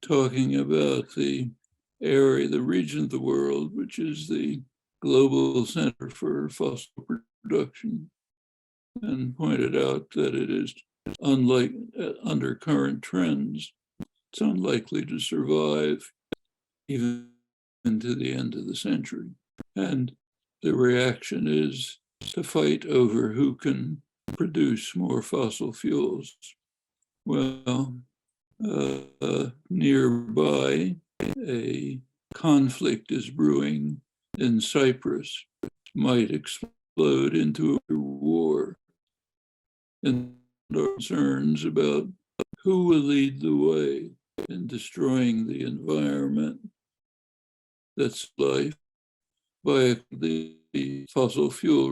talking about the area, the region of the world, which is the global center for fossil production, and pointed out that it is unlike under current trends, it's unlikely to survive even to the end of the century. And the reaction is to fight over who can produce more fossil fuels. Well, nearby, a conflict is brewing in Cyprus, might explode into a war. And there are concerns about who will lead the way in destroying the environment that's life by the fossil fuel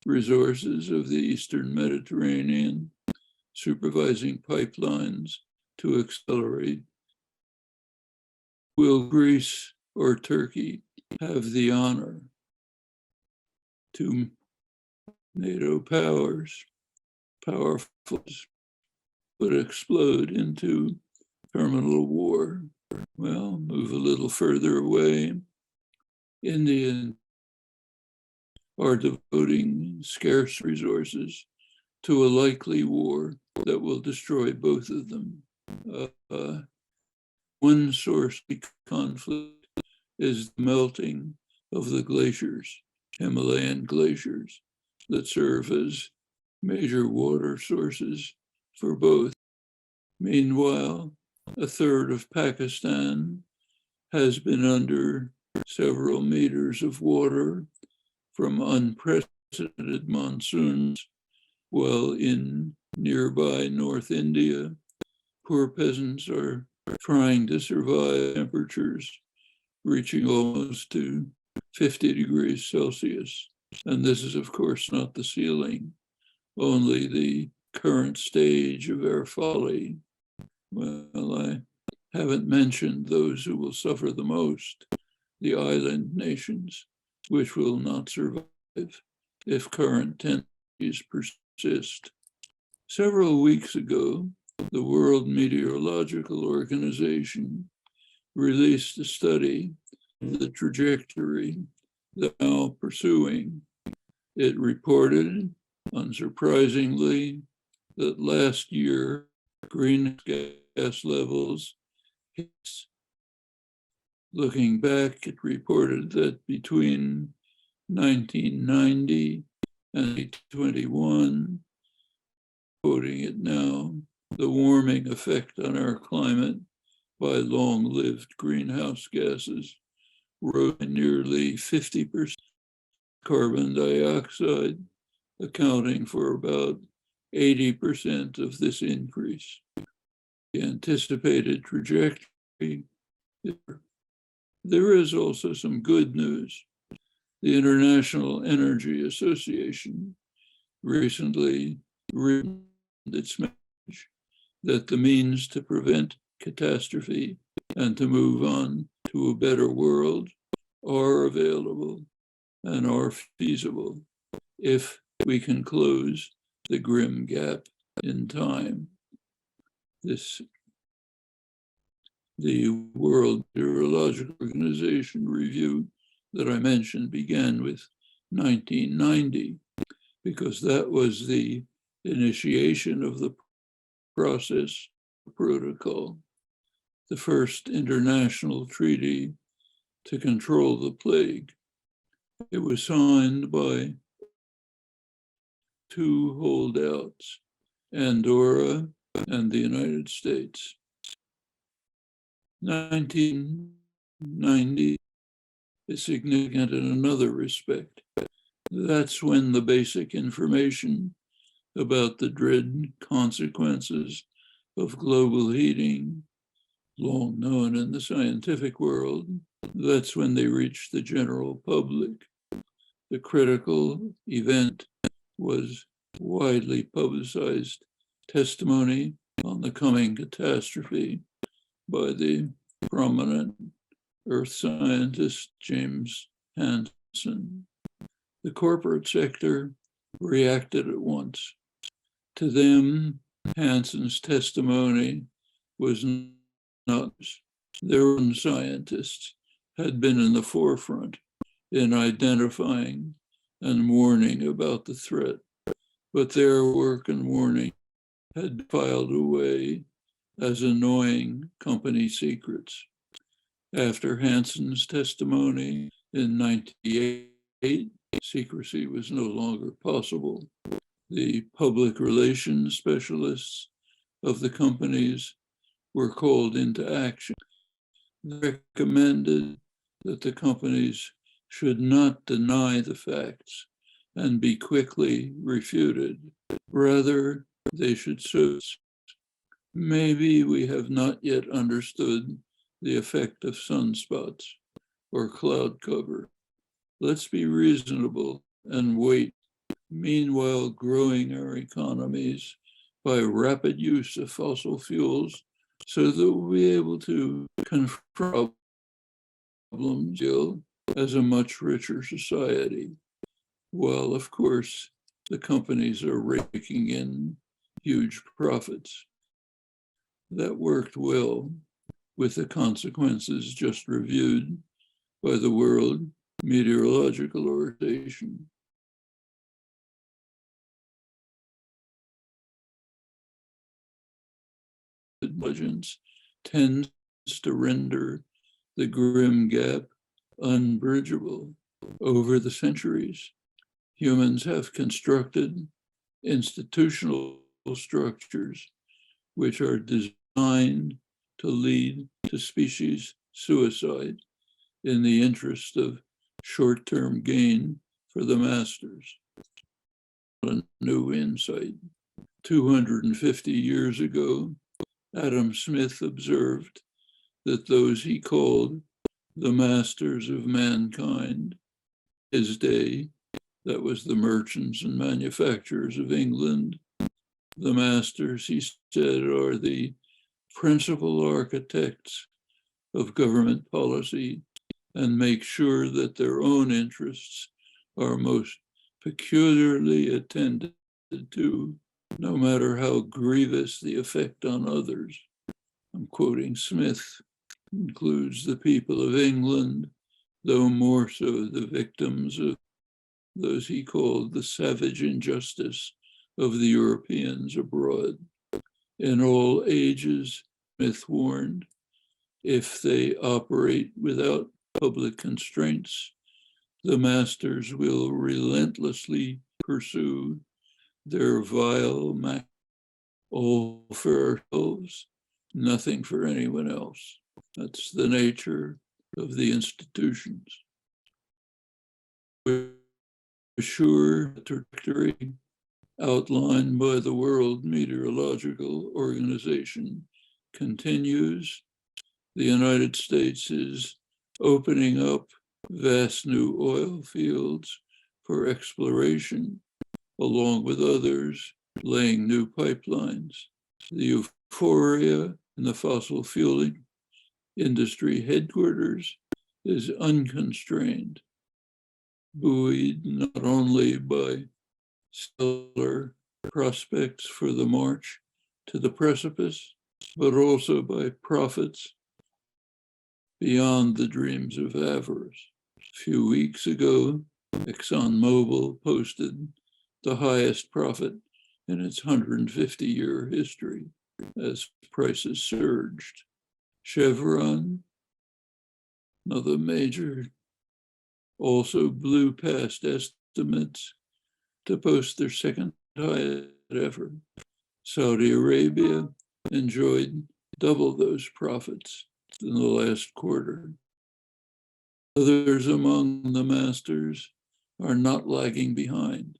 resources of the Eastern Mediterranean, supervising pipelines to accelerate. Will Greece or Turkey have the honor? Two NATO powers, powerful, would explode into terminal war. Well, move a little further away. India are devoting scarce resources to a likely war that will destroy both of them. One source of conflict is the melting of the glaciers, Himalayan glaciers, that serve as major water sources for both. Meanwhile, a third of Pakistan has been under several meters of water from unprecedented monsoons, while in nearby North India, poor peasants are trying to survive temperatures reaching almost to 50 degrees Celsius. And this is, of course, not the ceiling, only the current stage of our folly. Well, I haven't mentioned those who will suffer the most, the island nations, which will not survive if current tendencies persist. Several weeks ago, the World Meteorological Organization released a study of the trajectory they're now pursuing. It reported, unsurprisingly, that last year, greenhouse gas levels, looking back, it reported that between 1990 and 2021, quoting it now, the warming effect on our climate by long-lived greenhouse gases rose by nearly 50%, carbon dioxide accounting for about 80% of this increase. The anticipated trajectory. There is also some good news. The International Energy Association recently written its message that the means to prevent catastrophe and to move on to a better world are available and are feasible if we can close the grim gap in time. The World Meteorological Organization review that I mentioned began with 1990, because that was the initiation of the process protocol, the first international treaty to control the plague. It was signed by two holdouts, Andorra and the United States. 1990 is significant in another respect. That's when the basic information about the dread consequences of global heating, long known in the scientific world, that's when they reached the general public. The critical event was widely publicized testimony on the coming catastrophe by the prominent earth scientist James Hansen. The corporate sector reacted at once. To them, Hansen's testimony was others. Their own scientists had been in the forefront in identifying and warning about the threat, but their work and warning had filed away as annoying company secrets. After Hansen's testimony in 1998, secrecy was no longer possible. The public relations specialists of the companies were called into action. They recommended that the companies should not deny the facts and be quickly refuted. Rather, they should sue. Maybe we have not yet understood the effect of sunspots or cloud cover. Let's be reasonable and wait. Meanwhile, growing our economies by rapid use of fossil fuels so that we'll be able to confront problems as a much richer society. While, of course, the companies are raking in huge profits. That worked well with the consequences just reviewed by the World Meteorological Organization. Intelligence tends to render the grim gap unbridgeable. Over the centuries, humans have constructed institutional structures which are designed to lead to species suicide in the interest of short-term gain for the masters. A new insight. 250 years ago, Adam Smith observed that those he called the masters of mankind, his day, that was the merchants and manufacturers of England, the masters, he said, are the principal architects of government policy and make sure that their own interests are most peculiarly attended to, no matter how grievous the effect on others. I'm quoting Smith, includes the people of England, though more so the victims of those he called the savage injustice of the Europeans abroad. In all ages, Smith warned, if they operate without public constraints, the masters will relentlessly pursue their vile max, all for ourselves, nothing for anyone else. That's the nature of the institutions. We're sure the trajectory outlined by the World Meteorological Organization continues. The United States is opening up vast new oil fields for exploration, along with others laying new pipelines. The euphoria in the fossil fuel industry headquarters is unconstrained, buoyed not only by stellar prospects for the march to the precipice, but also by profits beyond the dreams of avarice. A few weeks ago, ExxonMobil posted the highest profit in its 150-year history as prices surged. Chevron, another major, also blew past estimates to post their second highest ever. Saudi Arabia enjoyed double those profits in the last quarter. Others among the masters are not lagging behind.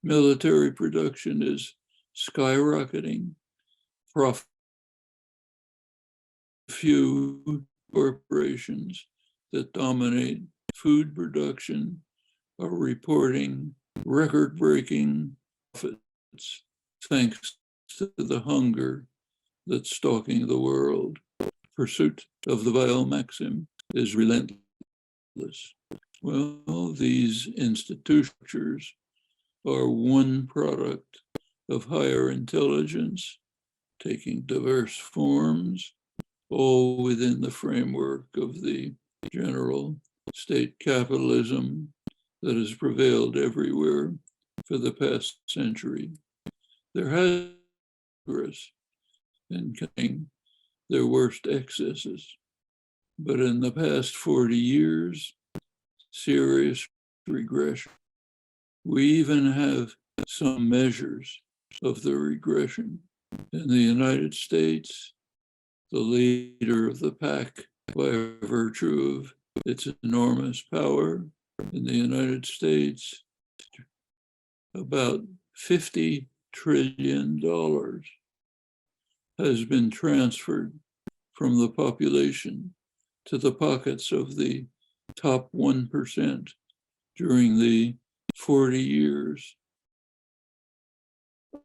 Military production is skyrocketing. Prof, few corporations that dominate food production are reporting record-breaking profits thanks to the hunger that's stalking the world. Pursuit of the vile maxim is relentless. Well, these institutions are one product of higher intelligence, taking diverse forms, all within the framework of the general state capitalism that has prevailed everywhere for the past century. There has been progress in containing their worst excesses, but in the past 40 years, serious regression. We even have some measures of the regression. In the United States, the leader of the pack by virtue of its enormous power. In the United States, about $50 trillion has been transferred from the population to the pockets of the top 1% during the 40 years,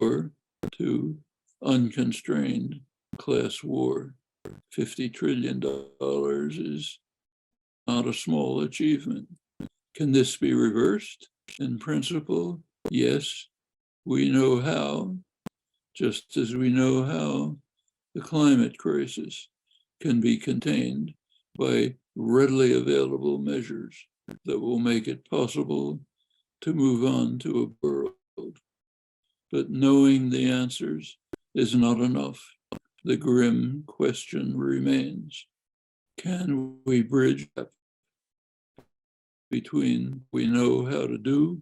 or to unconstrained class war. $50 trillion is not a small achievement. Can this be reversed? In principle, yes, we know how, just as we know how the climate crisis can be contained by readily available measures that will make it possible to move on to a world. But knowing the answers is not enough. The grim question remains: can we bridge up between we know how to do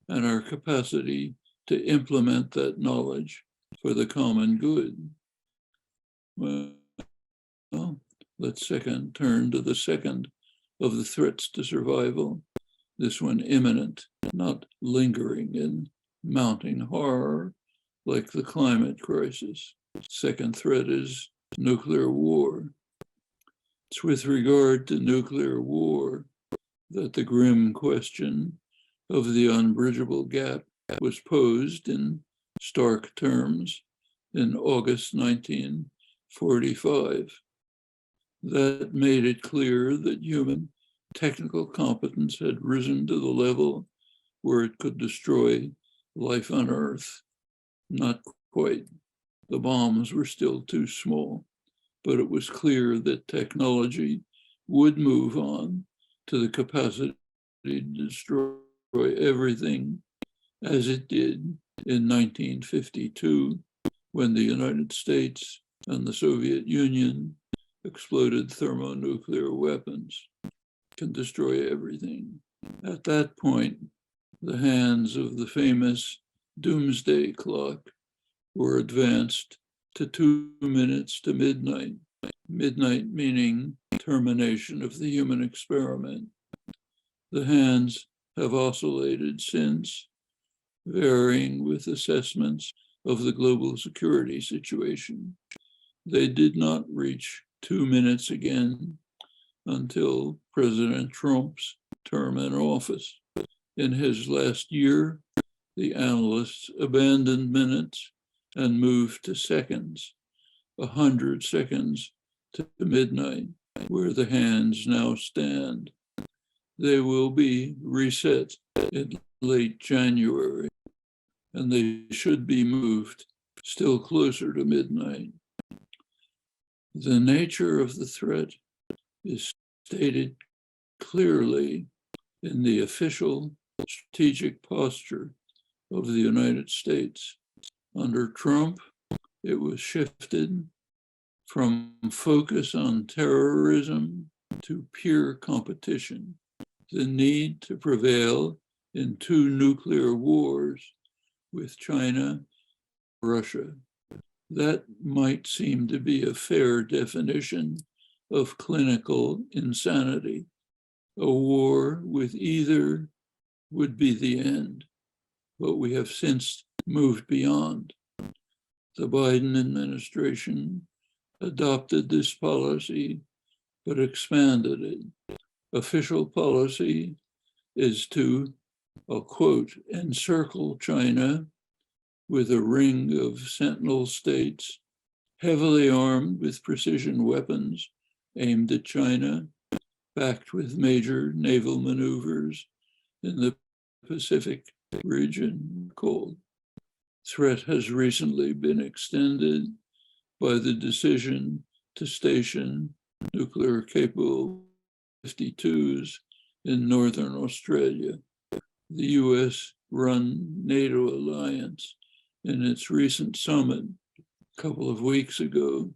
and our capacity to implement that knowledge for the common good? Well, let's turn to the second of the threats to survival, this one imminent, not lingering in mounting horror like the climate crisis. Second threat is nuclear war. It's with regard to nuclear war that the grim question of the unbridgeable gap was posed in stark terms in August 1945. That made it clear that human technical competence had risen to the level where it could destroy life on Earth. Not quite. The bombs were still too small, but it was clear that technology would move on to the capacity to destroy everything, as it did in 1952, when the United States and the Soviet Union exploded thermonuclear weapons. Can destroy everything. At that point, the hands of the famous doomsday clock were advanced to 2 minutes to midnight. Midnight meaning termination of the human experiment. The hands have oscillated since, varying with assessments of the global security situation. They did not reach 2 minutes again until President Trump's term in office. In his last year, the analysts abandoned minutes and moved to seconds, 100 seconds to midnight, where the hands now stand. They will be reset in late January, and they should be moved still closer to midnight. The nature of the threat is stated clearly in the official strategic posture of the United States. Under Trump, it was shifted from focus on terrorism to pure competition, the need to prevail in 2 nuclear wars with China and Russia. That might seem to be a fair definition of clinical insanity. A war with either would be the end, but we have since moved beyond. The Biden administration adopted this policy, but expanded it. Official policy is to, I'll quote, encircle China with a ring of sentinel states, heavily armed with precision weapons aimed at China, backed with major naval maneuvers in the Pacific region called. Threat has recently been extended by the decision to station nuclear-capable 52s in northern Australia. The US-run NATO alliance, in its recent summit a couple of weeks ago,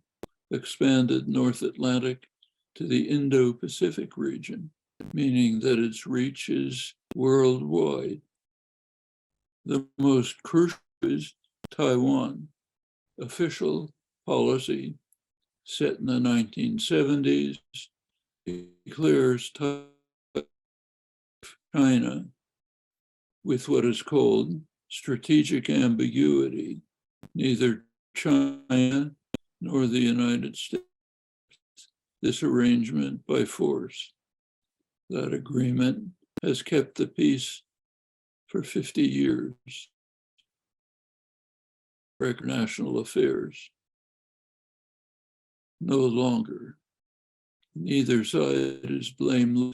expanded North Atlantic to the Indo-Pacific region, meaning that its reach is worldwide. The most crucial is Taiwan. Official policy set in the 1970s declares China with what is called strategic ambiguity. Neither China nor the United States this arrangement by force. That agreement has kept the peace for 50 years. National affairs. No longer. Neither side is blameless,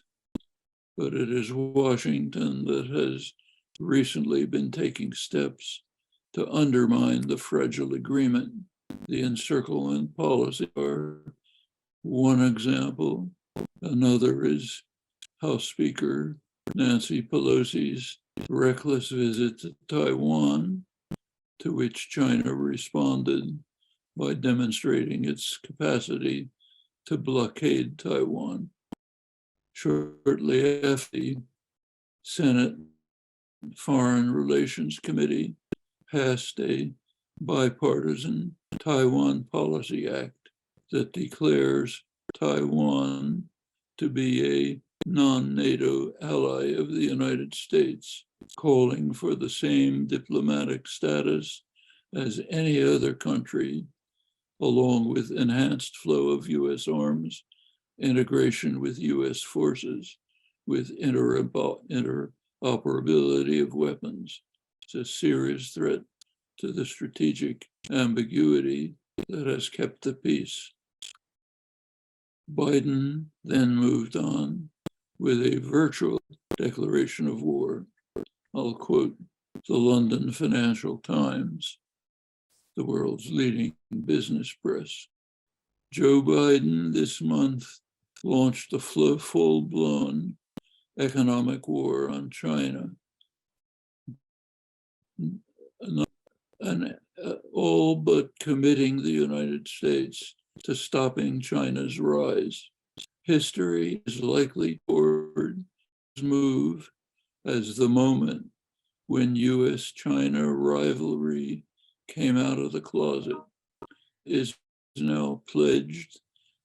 but it is Washington that has recently been taking steps to undermine the fragile agreement. The encirclement policy are one example. Another is House Speaker Nancy Pelosi's reckless visit to Taiwan, to which China responded by demonstrating its capacity to blockade Taiwan. Shortly after, the Senate Foreign Relations Committee passed a bipartisan Taiwan Policy Act that declares Taiwan to be a non-NATO ally of the United States, calling for the same diplomatic status as any other country, along with enhanced flow of US arms, integration with US forces, with interoperability of weapons. It's a serious threat to the strategic ambiguity that has kept the peace. Biden then moved on with a virtual declaration of war. I'll quote the London Financial Times, the world's leading business press. Joe Biden this month launched a full-blown economic war on China, and all but committing the United States to stopping China's rise. History is likely toward this move as the moment when US-China rivalry came out of the closet, is now pledged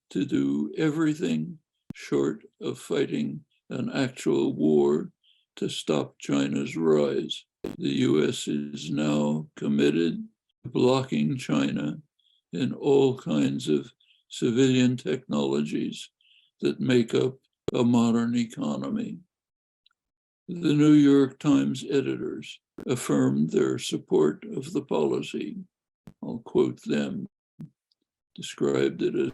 to do everything short of fighting an actual war to stop China's rise. The US is now committed to blocking China in all kinds of civilian technologies that make up a modern economy. The New York Times editors affirmed their support of the policy. I'll quote them, described it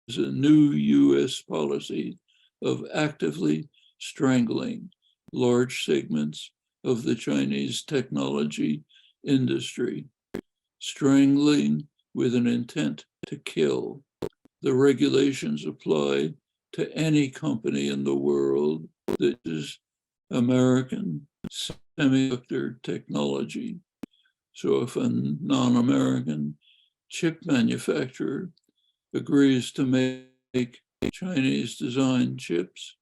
as a new US policy of actively strangling large segments of the Chinese technology industry, strangling with an intent to kill. The regulations apply to any company in the world that is American semiconductor technology. So if a non-American chip manufacturer agrees to make Chinese designed chips,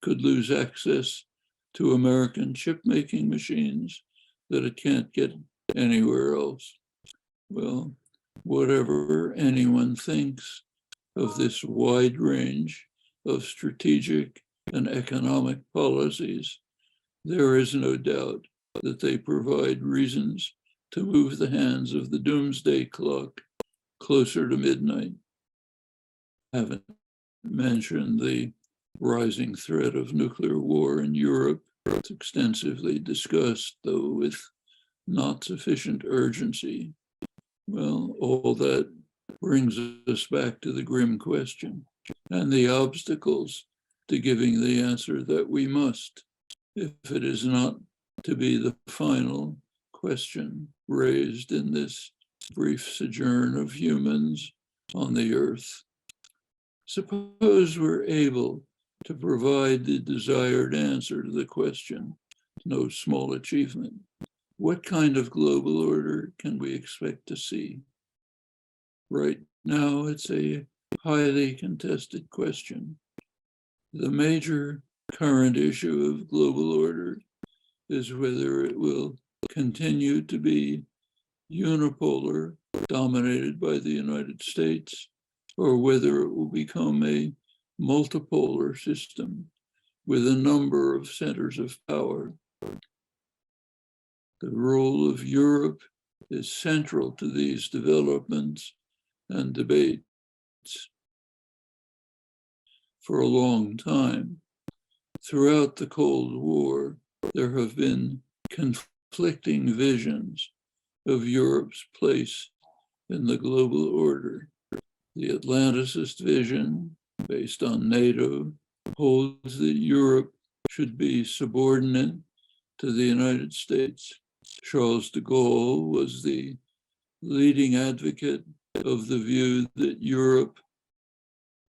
could lose access to American chip making machines that it can't get anywhere else. Well, whatever anyone thinks of this wide range of strategic and economic policies, there is no doubt that they provide reasons to move the hands of the doomsday clock closer to midnight. I haven't mentioned the rising threat of nuclear war in Europe. It's extensively discussed, though with not sufficient urgency. Well, all that brings us back to the grim question and the obstacles to giving the answer that we must, if it is not to be the final question raised in this brief sojourn of humans on the earth. Suppose we're able to provide the desired answer to the question, no small achievement. What kind of global order can we expect to see? Right now, it's a highly contested question. The major current issue of global order is whether it will continue to be unipolar, dominated by the United States, or whether it will become a multipolar system with a number of centers of power. The role of Europe is central to these developments and debates for a long time. Throughout the Cold War, there have been conflicting visions of Europe's place in the global order. The Atlanticist vision, based on NATO, holds that Europe should be subordinate to the United States. Charles de Gaulle was the leading advocate of the view that Europe,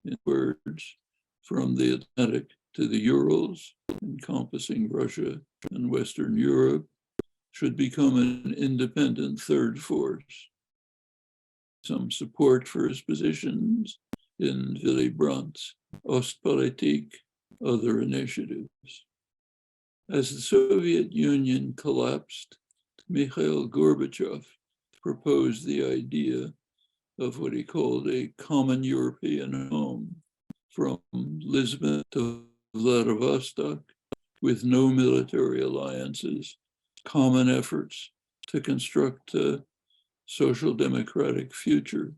in words, from the Atlantic to the Urals, encompassing Russia and Western Europe, should become an independent third force. Some support for his positions in Willy Brandt's Ostpolitik, other initiatives. As the Soviet Union collapsed, Mikhail Gorbachev proposed the idea of what he called a common European home, from Lisbon to Vladivostok, with no military alliances, common efforts to construct a social democratic future.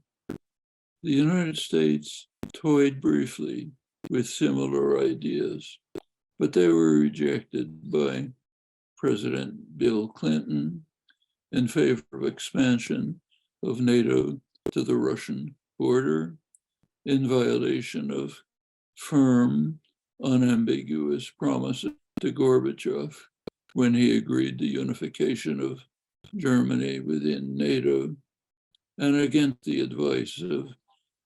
The United States toyed briefly with similar ideas, but they were rejected by President Bill Clinton in favor of expansion of NATO to the Russian border, in violation of firm, unambiguous promises to Gorbachev when he agreed to unification of Germany within NATO, and against the advice of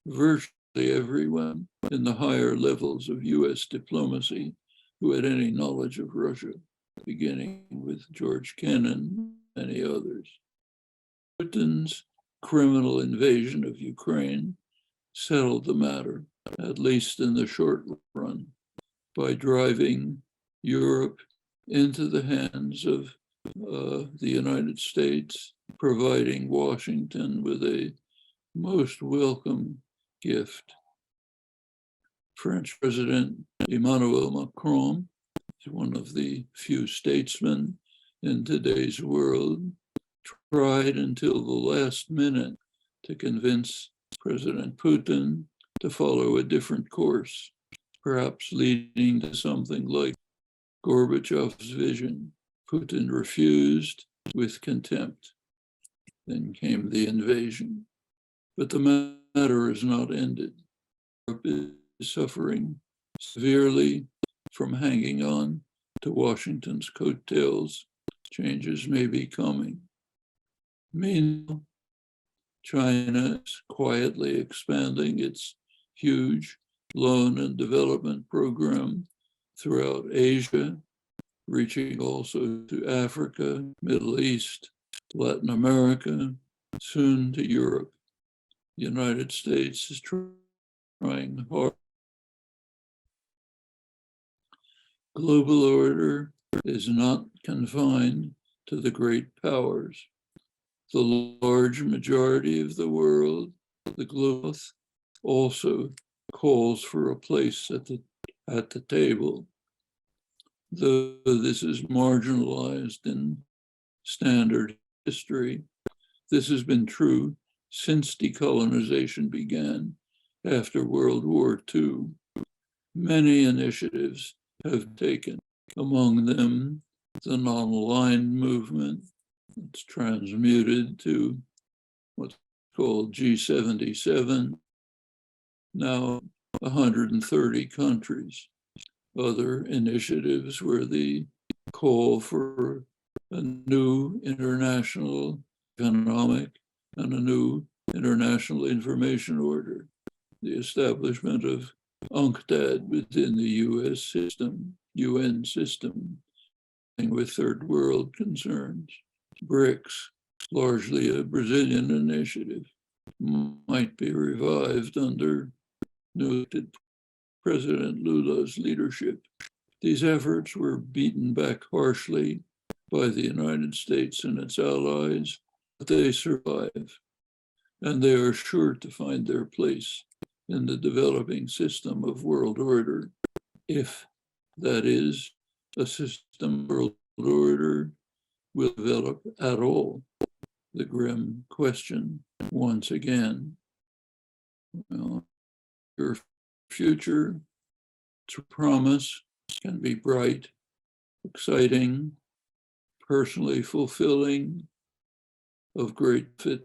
virtually everyone in the higher levels of US diplomacy who had any knowledge of Russia, beginning with George Kennan and many others. Putin's criminal invasion of Ukraine settled the matter, at least in the short run, by driving Europe into the hands of the United States, providing Washington with a most welcome gift. French President Emmanuel Macron is one of the few statesmen in today's world, tried until the last minute to convince President Putin to follow a different course, perhaps leading to something like Gorbachev's vision. Putin refused with contempt. Then came the invasion. But the matter is not ended. Europe is suffering severely from hanging on to Washington's coattails. Changes may be coming. Meanwhile, China is quietly expanding its huge loan and development program throughout Asia, reaching also to Africa, Middle East, Latin America, soon to Europe. The United States is trying hard. Global order is not confined to the great powers. The large majority of the world, the globe, also calls for a place at the table. Though this is marginalized in standard history, this has been true since decolonization began after World War II. Many initiatives have taken, among them the non-aligned movement. It's transmuted to what's called G77, now 130 countries. Other initiatives were the call for a new international economic and a new international information order, the establishment of UNCTAD within the UN system, with third world concerns. BRICS, largely a Brazilian initiative, might be revived under noted President Lula's leadership. These efforts were beaten back harshly by the United States and its allies, but they survive, and they are sure to find their place in the developing system of world order, if that is, a system of world order will develop at all. The grim question once again. Well, your future, to promise, can be bright, exciting, personally fulfilling, of great fit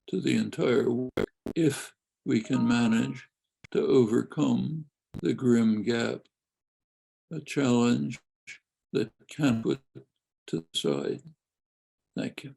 to the entire world, if we can manage to overcome the grim gap, a challenge that can't put to the side. Thank you.